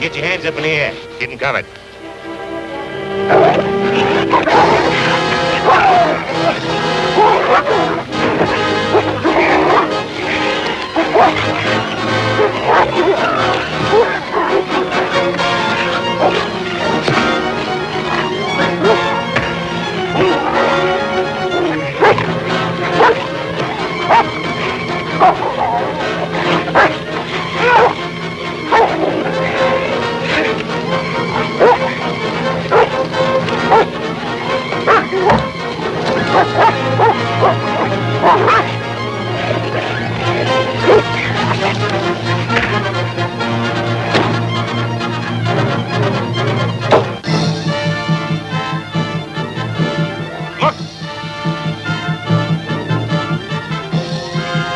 Get your hands up in the air. Get them covered.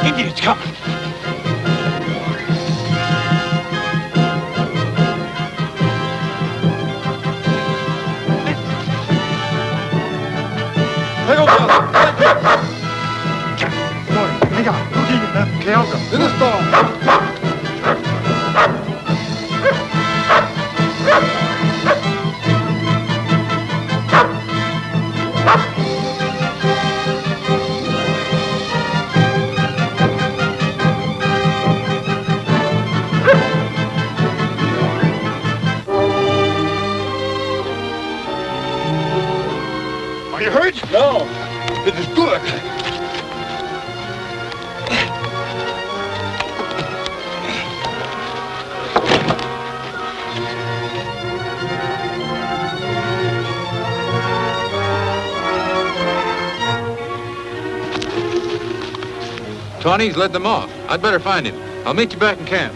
Indians coming. Are you hurt? No, it is good. Tawny's led them off. I'd better find him. I'll meet you back in camp.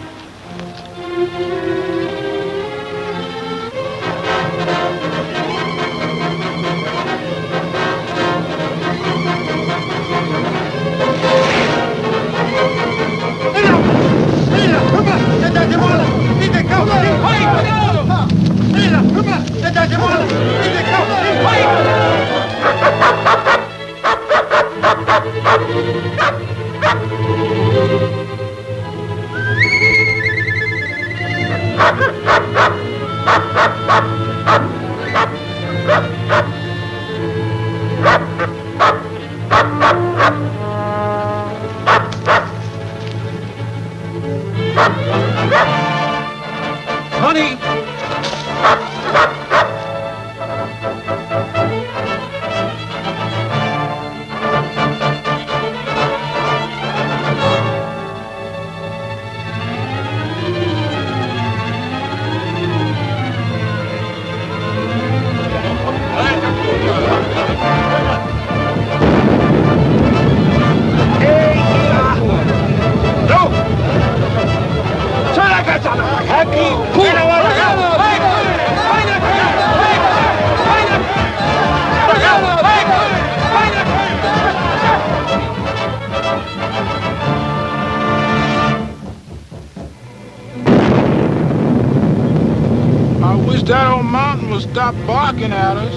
That old mountain will stop barking at us.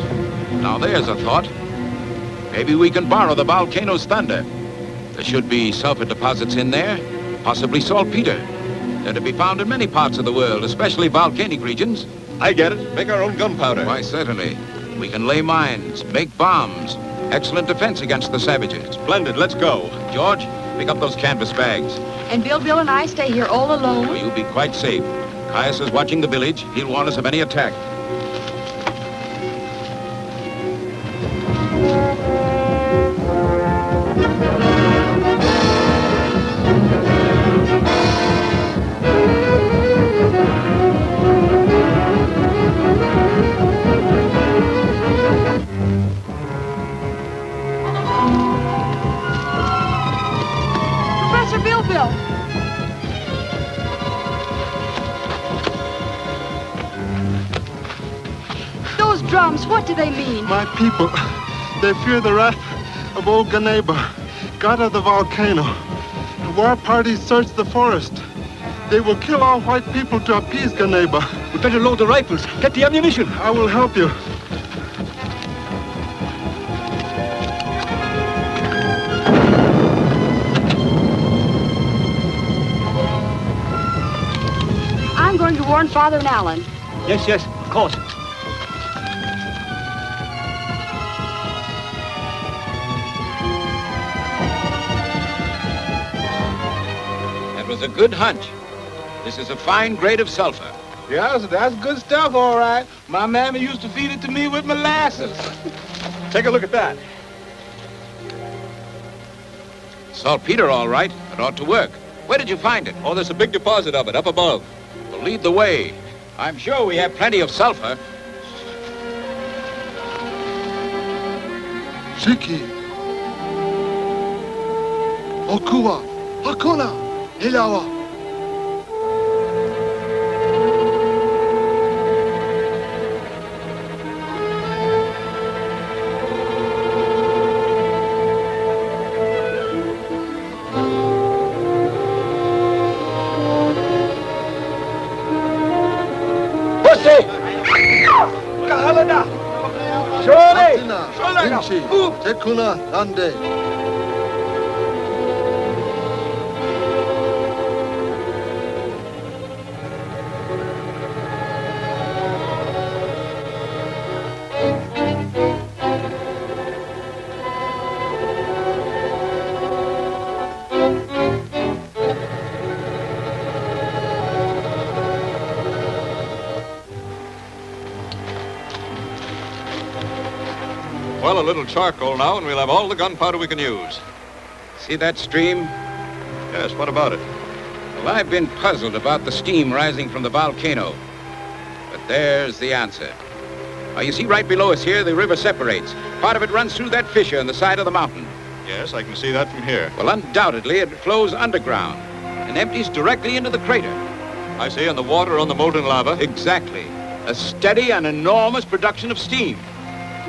Now there's a thought. Maybe we can borrow the volcano's thunder. There should be sulfur deposits in there, possibly saltpeter. They're to be found in many parts of the world, especially volcanic regions. I get it. Make our own gunpowder. Why, certainly. We can lay mines, make bombs. Excellent defense against the savages. Splendid. Let's go. George, pick up those canvas bags. And Bill and I stay here all alone? Oh, you'll be quite safe. Caius is watching the village. He'll warn us of any attack. Professor Bill. Those drums, what do they mean? My people, they fear the wrath of old Ganeba, god of the volcano. The war parties search the forest. They will kill all white people to appease Ganeba. We better load the rifles. Get the ammunition. I will help you. I'm going to warn warn Father and Alan. Yes, yes, of course. That was a good hunch. This is a fine grade of sulfur. Yeah, that's good stuff, all right. My mammy used to feed it to me with molasses. Take a look at that. Saltpeter, all right. It ought to work. Where did you find it? Oh, there's a big deposit of it up above. Well, lead the way. I'm sure we have plenty of sulfur. Shiki. Okuwa. Hakuna. Ilawa. Inchi, Tekuna, Ande. Well, a little charcoal now, and we'll have all the gunpowder we can use. See that stream? Yes, what about it? Well, I've been puzzled about the steam rising from the volcano. But there's the answer. Now, you see right below us here, the river separates. Part of it runs through that fissure in the side of the mountain. Yes, I can see that from here. Well, undoubtedly, it flows underground and empties directly into the crater. I see, and the water on the molten lava. Exactly. A steady and enormous production of steam.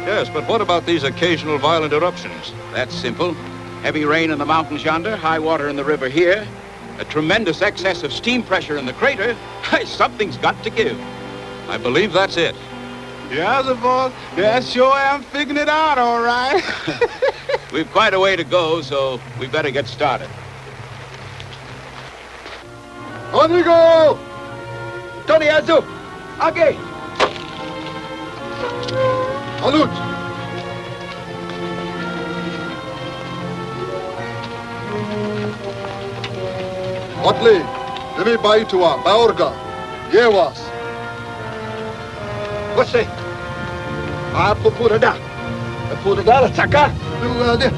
Yes, but what about these occasional violent eruptions? That's simple. Heavy rain in the mountains yonder, high water in the river here, a tremendous excess of steam pressure in the crater. Something's got to give. I believe that's it. Yeah, boss. Yeah, sure am figuring it out, all right. We've quite a way to go, so we better get started. On we go! Tony Azu, Age. Halut! Otley, Demi Baitua, Baorga, Yewas. What's it? Pupurada. Pupurada, Saka. Dugade.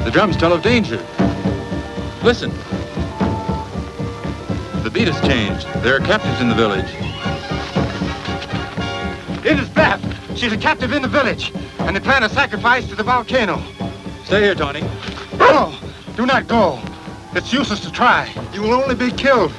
The drums tell of danger. Listen. The beat has changed. There are captives in the village. It is Beth. She's a captive in the village, and they plan a sacrifice to the volcano. Stay here, Tony. No, do not go. It's useless to try. You will only be killed.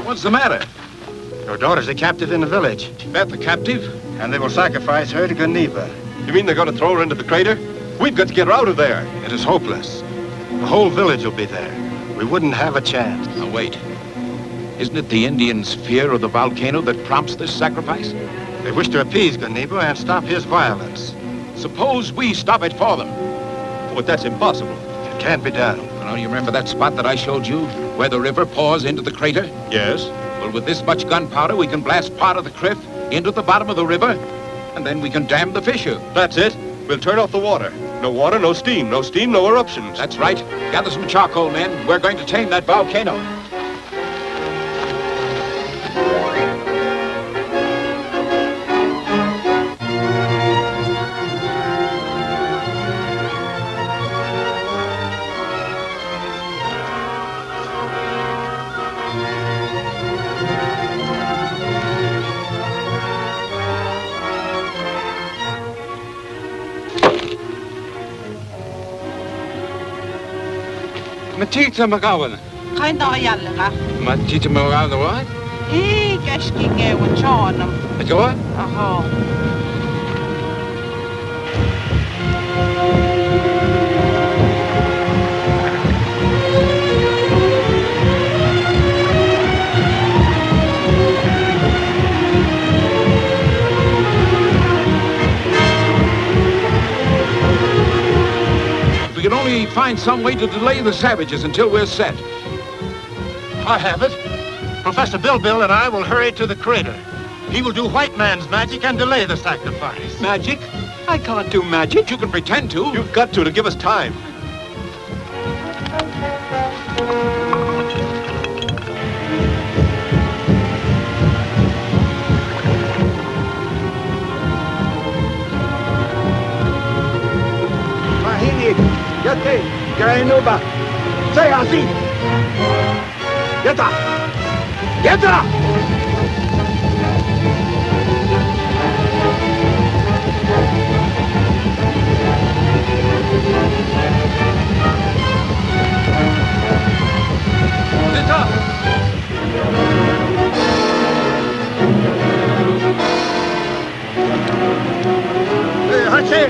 What's the matter? Your daughter's a captive in the village, Beth, the captive? and they will sacrifice her to Geneva. You mean they're going to throw her into the crater? We've got to get her out of there. It is hopeless. The whole village will be there. We wouldn't have a chance. Now, wait. Isn't it the Indians' fear of the volcano that prompts this sacrifice? They wish to appease Geneva and stop his violence. Suppose we stop it for them. But that's impossible. It can't be done. Now, you remember that spot that I showed you, where the river pours into the crater? Yes? Well, with this much gunpowder, we can blast part of the cliff into the bottom of the river and then we can dam the fissure. That's it. We'll turn off the water. No water, no steam. No steam, no eruptions. That's right. Gather some charcoal, men. We're going to tame that volcano. Matita magawan. Kain na kayala ka? Matita magawan what? Kashki gawan chonam. What? Aha. We can only find some way to delay the savages until we're set. I have it. Professor Bill and I will hurry to the crater. He will do white man's magic and delay the sacrifice. Magic? I can't do magic. You can pretend to. You've got to give us time. Yate, Garanova. Say así. Yata. Yata. Yata. Hache.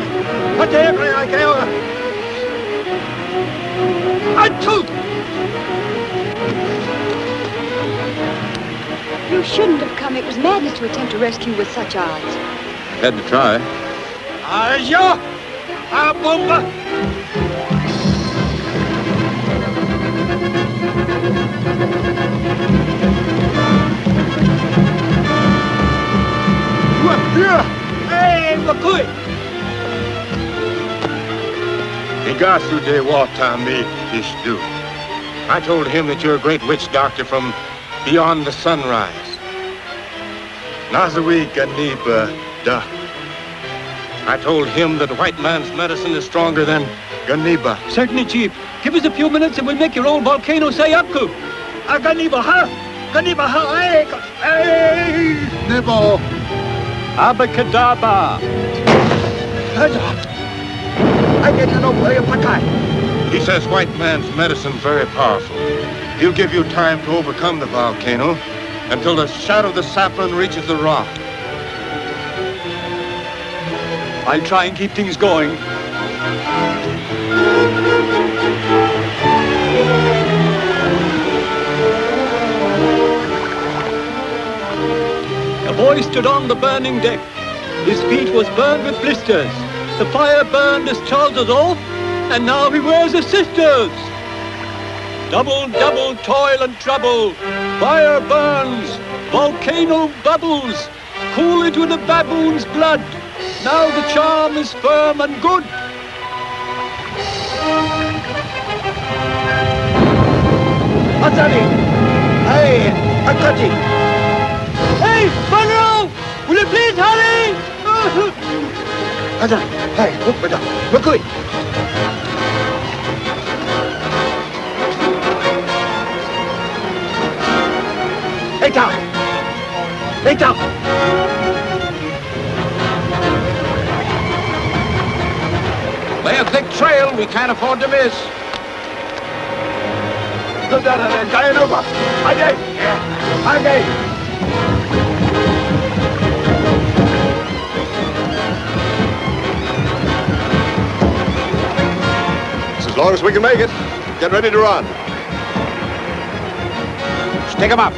Hache, I can't. You shouldn't have come. It was madness to attempt to rescue with such odds. Had to try. Aja! A bomba! Hey, Mo-kuyi! Igasu de Watami Ishdu. I told him that you're a great witch doctor from beyond the sunrise. Nazawi Ganiba Da. I told him that white man's medicine is stronger than Ganiba. Certainly, Chief. Give us a few minutes and we'll make your old volcano say Apku. Ganiba ha! Ganiba ha! Hey! Nibo. Abacadabra! I get to know where you're pakai. He says white man's medicine's very powerful. He'll give you time to overcome the volcano until the shadow of the sapling reaches the rock. I'll try and keep things going. The boy stood on the burning deck. His feet was burned with blisters. The fire burned his trousers off, and now he wears a sister's. Double, double toil and trouble. Fire burns, volcano bubbles, cool into the baboon's blood. Now the charm is firm and good. Atari! Hey, Akati! Hey, Monroe! Will you please hurry? Ada, hey, Mo-kuyi! Hey, down! Hey, down! Lay a thick trail we can't afford to miss. Look down on that giant over! Agay! As long as we can make it, get ready to run. Stick 'em up.